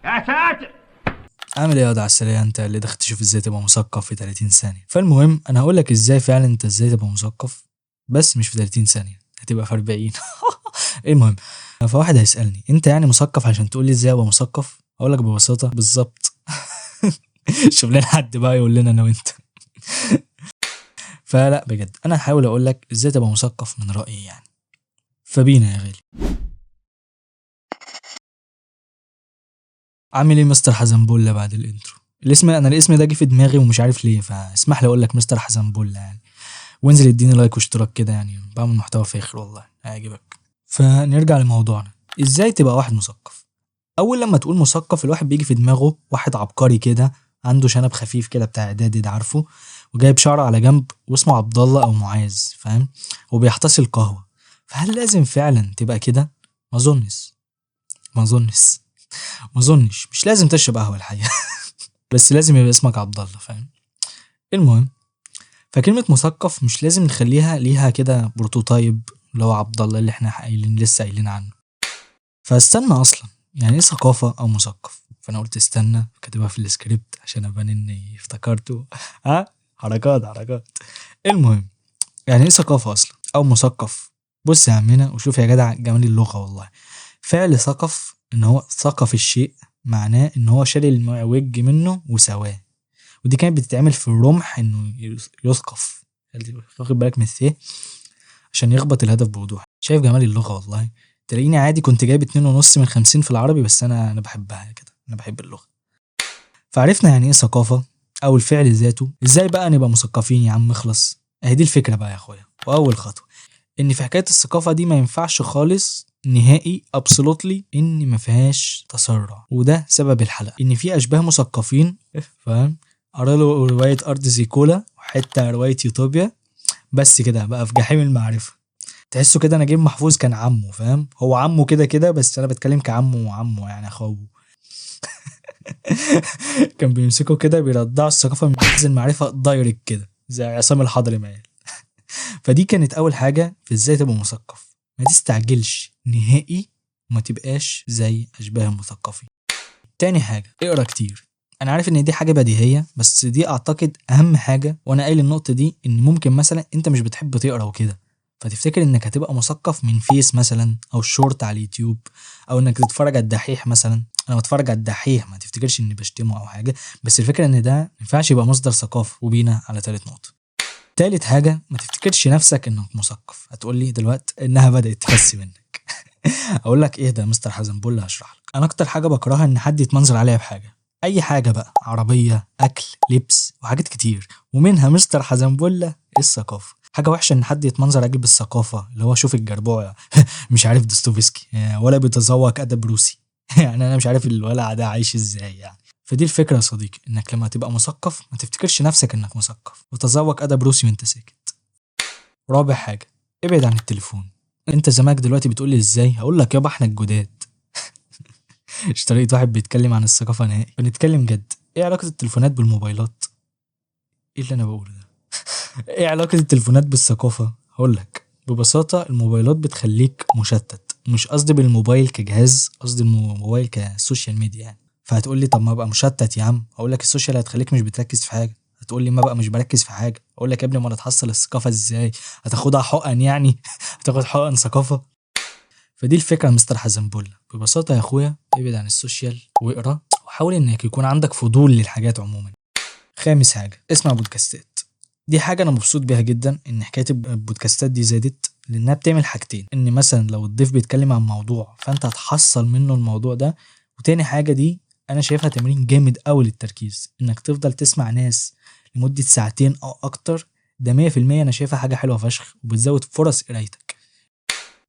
يا ساتر. عامل ايه يا واد على السريع انت اللي دخلت تشوف ازاي تبقى مثقف في 30 ثانية. فالمهم انا هقول لك ازاي فعلا انت ازاي تبقى مثقف، بس مش في 30 ثانية، هتبقى في 40. المهم، فواحد هيسألني انت يعني مثقف عشان تقول لي ازاي ابقى مثقف؟ اقول لك ببساطة بالظبط. شوف لنا حد بقى يقول لنا انا وانت. فلا بجد انا هحاول اقول لك ازاي تبقى مثقف من رأيي يعني. فبينا يا غالي. عامل ايه مستر حزنبولة بعد الانترو؟ الاسم ده جه في دماغي ومش عارف ليه، فاسمح لي اقول لك مستر حزنبولة يعني. وانزل اديني لايك واشتراك كده، يعني بعمل محتوى فاخر والله هيعجبك. فنرجع لموضوعنا، ازاي تبقى واحد مثقف؟ اول لما تقول مثقف الواحد بيجي في دماغه واحد عبقري كده، عنده شنب خفيف كده بتاع اعدادي ده عارفه، وجايب شعره على جنب واسمه عبد الله او معاذ، فاهم؟ وبيحتسي القهوه. فهل لازم فعلا تبقى كده؟ ما اظنش ما اظنش ما اظنش مش لازم تشرب قهوه الحقيقه. بس لازم يبقى اسمك عبد الله، فاهم؟ المهم، فكلمة مثقف مش لازم نخليها ليها كده بروتوتايب اللي هو عبد الله اللي احنا لسه قايلين عنه. فاستنى اصلا، يعني ايه ثقافة او مثقف؟ فانا قلت استنى كاتبها في السكريبت عشان ابان اني افتكرته. ها، حركات. المهم، يعني ايه ثقافة اصلا او مثقف؟ بص يا عمنا وشوف يا جدع جمال اللغة والله. فعل ثقف ان هو ثقف الشيء، معناه ان هو شال المعوج منه وسواه. ودي كانت بتتعمل في الرمح انه يثقف، واخد بالك من الثيه، عشان يخبط الهدف بوضوح. شايف جمال اللغة والله. تلاقيني عادي كنت جايب 2.5 من 50 في العربي، بس انا بحبها كده، انا بحب اللغة. فعرفنا يعني ايه ثقافة او الفعل ذاته. ازاي بقى نبقى مثقفين يا عم؟ اخلص اهي دي الفكرة بقى يا اخويا. واول خطوة ان في حكاية الثقافة دي ما ينفعش خالص نهائي ابسولوتلي ان ما فيهاش تسرع، وده سبب الحلقة. ان في اشباه مثقفين، فاهم؟ قرا له رواية ارض زيكولا وحتة رواية يوتوبيا، بس كده بقى في جحيم المعرفة. تحسه كده نجيب محفوظ كان عمه، فاهم؟ هو عمه كده كده، بس انا بتكلم كعمه وعمه يعني اخوه. كان بيمسكه كده بيرضعوا الثقافة من حيز المعرفة دايركت كده زي عصام الحضري ما قال. فدي كانت اول حاجة في ازاي تبقى مثقف. ما تستعجلش نهائي وما تبقاش زي اشباه المثقفين. تاني حاجة، اقرا كتير. انا عارف ان دي حاجة بديهية، بس دي اعتقد اهم حاجة. وانا قايل النقطة دي ان ممكن مثلا انت مش بتحب تقرا وكده، فتفتكر انك هتبقى مثقف من فيس مثلا او شورت على اليوتيوب، او انك تتفرج على الدحيح مثلا. انا بتفرج على الدحيح، ما تفتكرش اني بشتمه او حاجة، بس الفكرة ان ده ما ينفعش يبقى مصدر ثقافة. وبينا على تالت نقطة. تالت حاجة، ما تفتكرش نفسك انك مثقف. هتقول لي دلوقتي انها بدأت تفسي منك. اقول لك ايه ده مستر حزنبول؟ هشرح لك. انا اكتر حاجة بكرهها ان حد يتمنظر عليا بحاجة، اي حاجة بقى، عربية، اكل، لبس، وحاجات كتير، ومنها مستر حزنبولة الثقافة. حاجة وحشة ان حد يتمنظر عليك بالثقافة، اللي هو شوف الجربوع. مش عارف دوستويفسكي ولا بيتذوق ادب روسي. يعني انا مش عارف الولع ده عايش ازاي يعني. فدي الفكرة يا صديقي، انك لما تبقى مثقف ما تفتكرش نفسك انك مثقف وتذوق ادب روسي وانت ساكت. رابع حاجة، ابعد عن التليفون. انت زمانك دلوقتي بتقول لي ازاي؟ هقول لك يابا احنا الجداد. مش طريقة واحد بيتكلم عن الثقافة نهائي. بنتكلم جد. ايه علاقة التليفونات بالموبايلات؟ ايه اللي انا بقوله ده؟ ايه علاقة التليفونات بالثقافة؟ هقول لك ببساطة، الموبايلات بتخليك مشتت. مش قصدي بالموبايل كجهاز، قصدي الموبايل كسوشيال ميديا يعني. فهتقول لي طب ما ابقى مشتت يا عم. هقول لك السوشيال هتخليك مش بتركز في حاجة. هتقول لي ما بقى مش بركز في حاجة. اقول لك يا ابني ما تحصل الثقافة ازاي؟ هتاخدها حقن يعني؟ هتاخد حقن ثقافة؟ فدي الفكرة يا مستر حزنبولة. ببساطة يا اخويا، ابعد عن السوشيال واقرا، وحاول انك يكون عندك فضول للحاجات عموما. خامس حاجة، اسمع بودكاستات. دي حاجة أنا مبسوط بيها جدا، إن حكاية البودكاستات دي زادت، لأنها بتعمل حاجتين. إن مثلا لو الضيف بيتكلم عن موضوع فأنت هتحصل منه الموضوع ده. وتاني حاجة دي أنا شايفها تمرين جامد أوي للتركيز، إنك تفضل تسمع ناس لمدة ساعتين أو أكتر. ده 100% أنا شايفها حاجة حلوة فشخ وبتزود فرص قرايتك.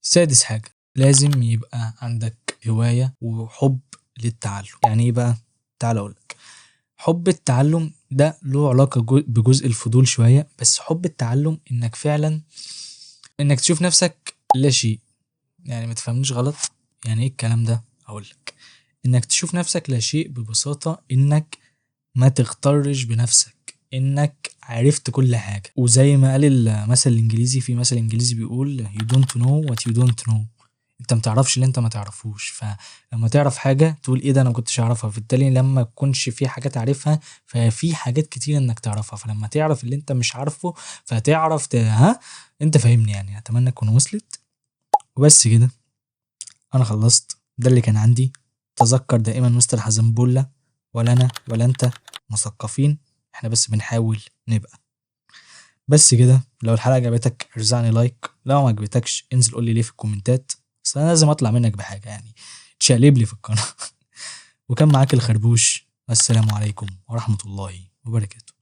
سادس حاجة، لازم يبقى عندك هواية وحب للتعلم. يعني إيه بقى؟ تعال أقولك. حب التعلم ده له علاقة بجزء الفضول شوية، بس حب التعلم انك فعلا انك تشوف نفسك لا شيء. يعني ما تفهمنيش غلط. يعني ايه الكلام ده؟ هقولك. انك تشوف نفسك لا شيء ببساطة انك ما تغترش بنفسك انك عرفت كل حاجة. وزي ما قال المثل الانجليزي، في مثل انجليزي بيقول you don't know what you don't know. انت متعرفش اللي انت ما تعرفوش، فلما تعرف حاجة تقول ايه ده انا مكنتش اعرفها، فبالتالي لما تكونش في حاجات عارفها ففي حاجات كتير انك تعرفها، فلما تعرف اللي انت مش عارفه فتعرف ها انت فاهمني يعني. اتمنى تكون وصلت. وبس كده انا خلصت، ده اللي كان عندي. تذكر دائما مستر حزنبولة، ولا انا ولا انت مثقفين، احنا بس بنحاول نبقى. بس كده، لو الحلقة عجبتك ارزعني لايك، لو ما عجبتكش انزل قول لي ليه في الكومنتات، اصل انا لازم اطلع منك بحاجة يعني، تشقلب لي في القناة. وكان معاك الخربوش، والسلام عليكم ورحمة الله وبركاته.